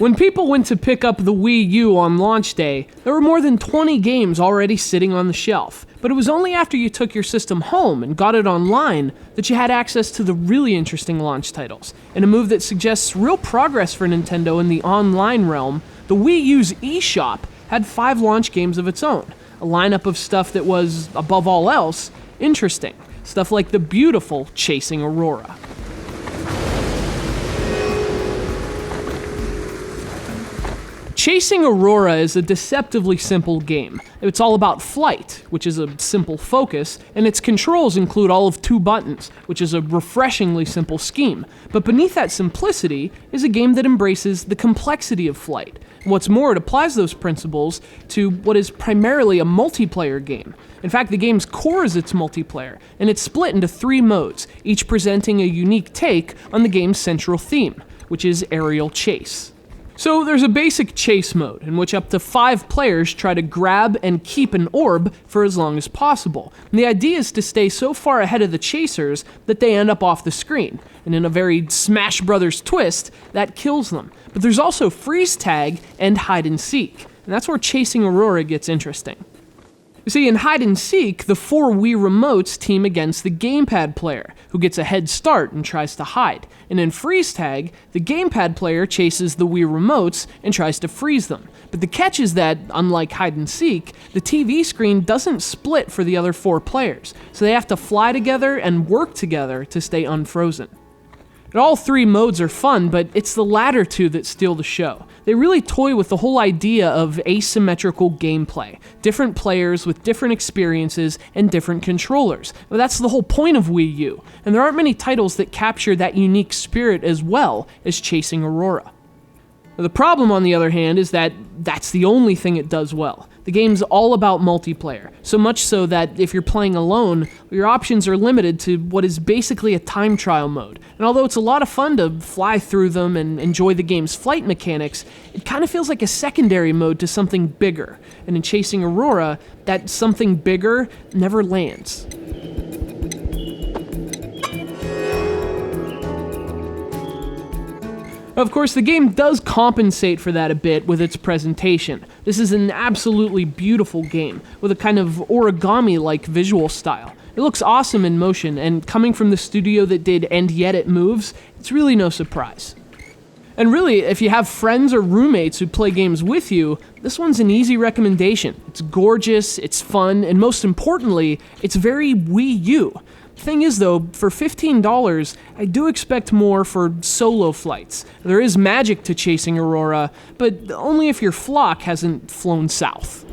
When people went to pick up the Wii U on launch day, there were more than 20 games already sitting on the shelf. But it was only after you took your system home and got it online that you had access to the really interesting launch titles. In a move that suggests real progress for Nintendo in the online realm, the Wii U's eShop had 5 launch games of its own, a lineup of stuff that was, above all else, interesting. Stuff like the beautiful Chasing Aurora. Chasing Aurora is a deceptively simple game. It's all about flight, which is a simple focus, and its controls include all of 2 buttons, which is a refreshingly simple scheme. But beneath that simplicity is a game that embraces the complexity of flight. What's more, it applies those principles to what is primarily a multiplayer game. In fact, the game's core is its multiplayer, and it's split into 3 modes, each presenting a unique take on the game's central theme, which is aerial chase. So there's a basic chase mode, in which up to 5 players try to grab and keep an orb for as long as possible. And the idea is to stay so far ahead of the chasers that they end up off the screen. And in a very Smash Brothers twist, that kills them. But there's also freeze tag and hide and seek. And that's where Chasing Aurora gets interesting. You see, in hide and seek, the 4 Wii remotes team against the gamepad player, who gets a head start and tries to hide. And in freeze tag, the gamepad player chases the Wii remotes and tries to freeze them. But the catch is that, unlike hide and seek, the TV screen doesn't split for the other 4 players, so they have to fly together and work together to stay unfrozen. And all 3 modes are fun, but it's the latter 2 that steal the show. They really toy with the whole idea of asymmetrical gameplay. Different players with different experiences and different controllers. But that's the whole point of Wii U, and there aren't many titles that capture that unique spirit as well as Chasing Aurora. The problem, on the other hand, is that that's the only thing it does well. The game's all about multiplayer, so much so that if you're playing alone, your options are limited to what is basically a time trial mode. And although it's a lot of fun to fly through them and enjoy the game's flight mechanics, it kind of feels like a secondary mode to something bigger. And in Chasing Aurora, that something bigger never lands. Of course, the game does compensate for that a bit with its presentation. This is an absolutely beautiful game, with a kind of origami-like visual style. It looks awesome in motion, and coming from the studio that did And Yet It Moves, it's really no surprise. And really, if you have friends or roommates who play games with you, this one's an easy recommendation. It's gorgeous, it's fun, and most importantly, it's very Wii U. Thing is though, for $15, I do expect more for solo flights. There is magic to Chasing Aurora, but only if your flock hasn't flown south.